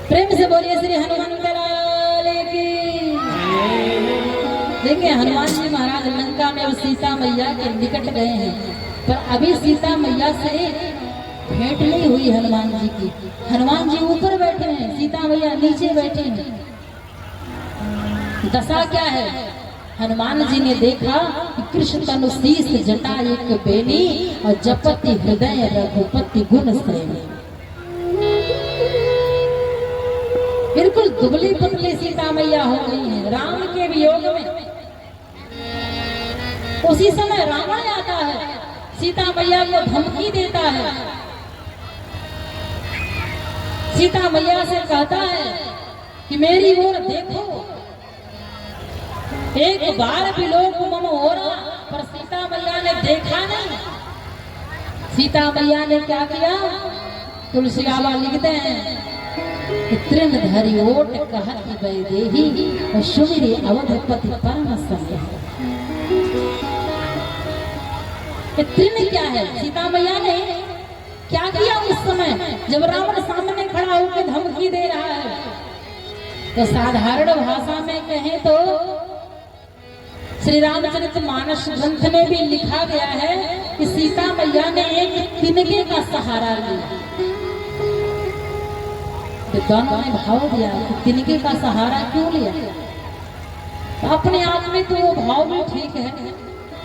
प्रेम से बोलिए श्री हनुमान लाल की। देखिए हनुमान जी महाराज लंका में सीता मैया के निकट गए हैं, पर अभी सीता मैया से भेंट नहीं हुई हनुमान जी की। हनुमान जी ऊपर बैठे हैं, सीता मैया नीचे बैठे हैं। दशा क्या है? हनुमान जी ने देखा कि कृष्ण तनु शीस जटा एक बेनी और जपति हृदय रघुपति गुण श्रेणी। बिल्कुल दुबली पतली सीता मैया हो गई है राम के वियोग में। उसी समय रावण आता है, सीता मैया को धमकी देता है। सीता मैया से कहता है कि मेरी ओर देखो, एक बार भी लोग मम हो रहा, पर सीता मैया ने देखा नहीं। सीता मैया ने क्या किया? तुलसी बाबा लिखते हैं, तृण धरि ओट कहत वैदेही और सुमिरे अवधपति परम संग। तृण क्या है? सीता मैया ने क्या किया उस समय जब रावण सामने खड़ा होकर धमकी दे रहा है? तो साधारण भाषा में कहें तो श्री रामचरितमानस ग्रंथ में भी लिखा गया है कि सीता मैया ने एक तिनके का सहारा लिया। तो दोनों ने भाव दिया कि तिनके का सहारा क्यों लिया? तो अपने आप में तो वो भाव भी ठीक है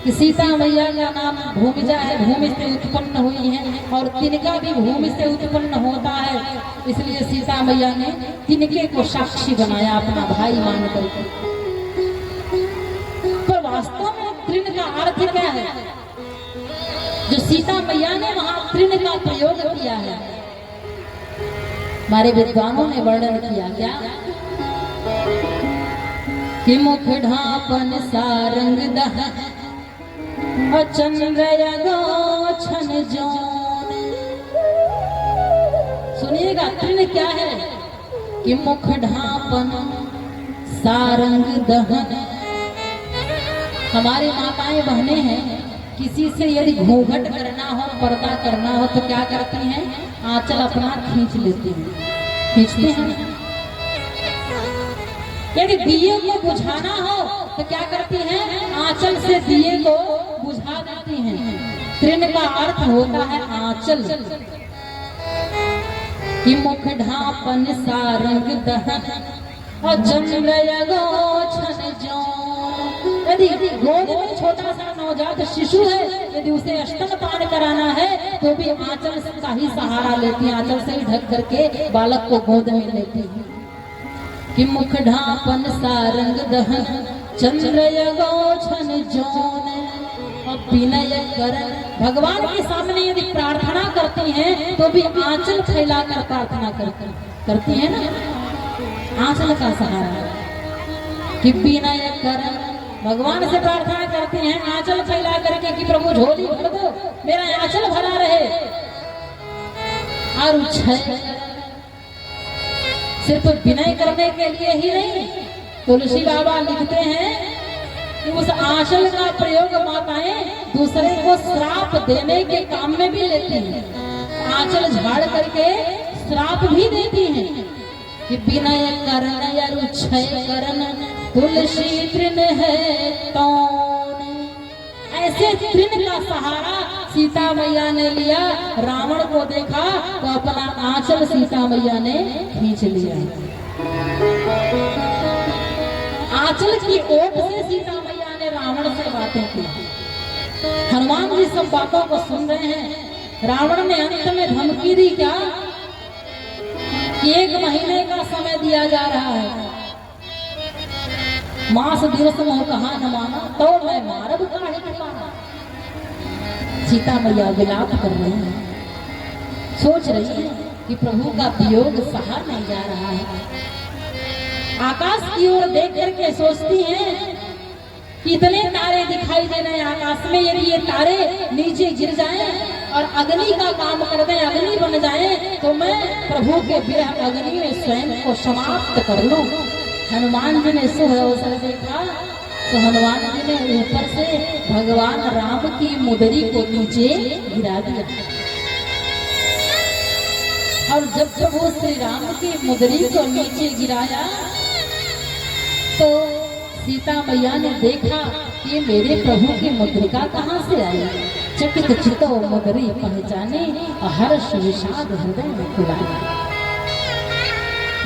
कि सीता मैया का नाम भूमिजा है, भूमि से उत्पन्न हुई है, और तिनका भी भूमि से उत्पन्न होता है। इसलिए सीता मैया ने तिनके को साक्षी बनाया अपना भाई मान करके। पर वास्तव में तृण का अर्थ क्या है जो सीता मैया ने वहां तृण का प्रयोग किया है? हमारे विद्वानों ने वर्णन किया क्या कि मुख ढापन सारंग दहन और चंद्र छन जोन। सुनिएगा, तृण क्या है कि मुख ढापन सारंग दहन। हमारी माताएं बहनें हैं, किसी से यदि घूंघट करना हो, पर्दा करना हो तो क्या करती हैं? आंचल अपना खींच लेती हैं, खींचते हैं। यदि दिए को बुझाना हो तो क्या करती हैं? आंचल से दिए को बुझा देती हैं। तृण का अर्थ होता है आंचल। कि मुख ढापन सारंग दहन और चंद्र छन जोन। यदि गोद में छोटा सा नवजात शिशु है, यदि उसे स्तनपान कराना है तो भी आंचल का ही सहारा लेती है, आंचल से ही ढक करके बालक को गोद में लेती है। कि मुख ढापन सारंग दहन चंद्र छन जोन और विनय करन। भगवान के सामने यदि प्रार्थना करती हैं तो भी आंचल फैलाकर प्रार्थना करती है ना, आंचल का सहारा। कि विनय करन, भगवान से प्रार्थना करते हैं आंचल फैला करके कि प्रभु झोली भर दो, मेरा आंचल भरा रहे। और सिर्फ विनय करने के लिए ही नहीं, तुलसी बाबा लिखते हैं कि उस आंचल का प्रयोग माताएं दूसरे को श्राप देने के काम में भी लेती हैं। आंचल झाड़ करके श्राप भी देती हैं कि विनय करन या रुक्षय करन तुलसी तृण है तौन। ऐसे तृण का सहारा सीता मैया ने लिया। रावण को देखा तो अपना आंचल सीता मैया ने खींच लिया। आंचल की ओट से सीता मैया ने रावण से बातें की। हनुमान जी सब बातों को सुन रहे हैं। रावण ने अंत में धमकी दी क्या कि 1 महीने का समय दिया जा रहा है, मास दिवस मोह कहा न माना तो मैं मारब काहे के पाना। सीता मैया विलाप कर रही है, सोच रही है कि प्रभु का वियोग सहा नहीं जा रहा है। आकाश की ओर देख करके सोचती हैं कि इतने तारे दिखाई दे रहे हैं आकाश में, यदि ये तारे नीचे गिर जाएं और अग्नि का काम कर दें, अग्नि बन जाएं, तो मैं प्रभु के विरह अग्नि में स्वयं को समाप्त कर लूं। हनुमान जी ने शुभ अवसर देखा तो हनुमान जी ने ऊपर से भगवान राम की मुदरी को नीचे गिरा दिया। और जब प्रभु श्री राम की मुद्री को नीचे गिराया तो सीता मैया ने देखा कि मेरे प्रभु की मुद्रिका कहाँ से आई। चकित चितो मुद्री पहचाने हर्ष विषाद हृदय में खुलाया।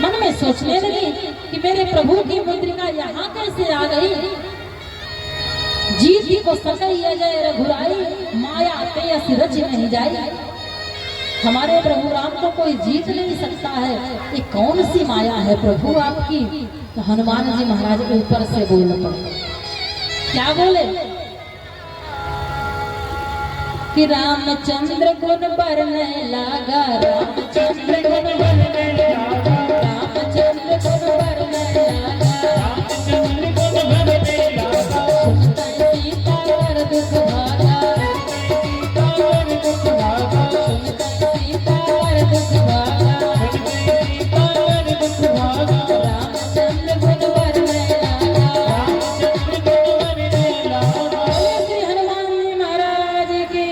मन में सोचने लगी कि मेरे प्रभु की मुद्रिका यहाँ कैसे आ गई। जीत को सकई जय रघुराई माया ते रच नहीं जाई। हमारे प्रभु राम को कोई जीत नहीं सकता है, ये कौन सी माया है प्रभु आपकी। तो हनुमान जी महाराज ऊपर से बोल पड़े। क्या बोले कि रामचंद्र गुण बरने लागा, रामचंद्र गुण बरने लागा, रामचंद्र गुण बरने लागा, रामचंद्र गुण बरने लागा। सुनते सीता कर दुख भागा, सीता कर दुख भागा, सुनते सीता कर दुख भागा, सुनते सीता कर दुख भागा। रामचंद्र गुण बरने लागा, रामचंद्र गुण बरने लागा। श्री हनुमान जी महाराज की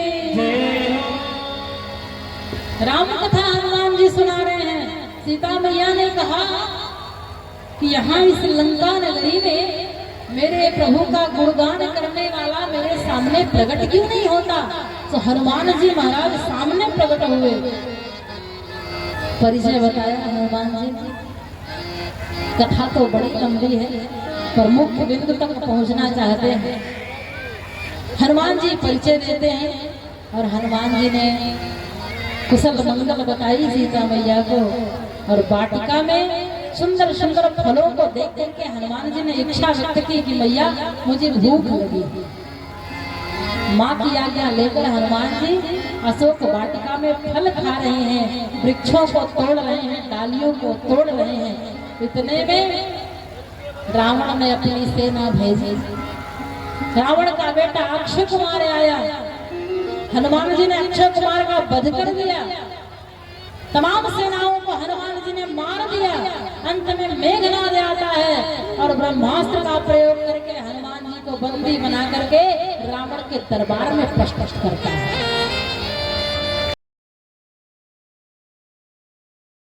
राम कथा हनुमान जी सुना रहे हैं। सीता मैया ने कहा कि यहाँ इस लंका नगरी में मेरे प्रभु का गुणगान करने वाला मेरे सामने प्रकट क्यों नहीं होता। तो हनुमान जी महाराज सामने प्रकट हुए। परिचय बताया हनुमान जी। कथा तो बड़ी लंबी है पर मुख्य बिंदु तक पहुंचना चाहते हैं। हनुमान जी परिचय देते हैं और हनुमान जी ने कुशल मंगल बताई सीता मैया को। और वाटिका में सुंदर सुंदर फलों को देख करके हनुमान जी ने इच्छा व्यक्त की कि मैया मुझे भूख लगी। माँ की आज्ञा लेकर हनुमान जी अशोक वाटिका में फल खा रहे हैं, वृक्षों को तोड़ रहे हैं, डालियों को तोड़ रहे हैं। इतने में रावण ने अपनी सेना भेजी। रावण का बेटा अक्षय कुमार आया। हनुमान जी ने अक्षय कुमार का वध कर दिया। तमाम सेनाओं को हनुमान जी ने मार दिया। अंत में मेघनाद आता है और ब्रह्मास्त्र का प्रयोग करके हनुमान जी को बंदी बना करके रावण के दरबार में पष्ट करता है।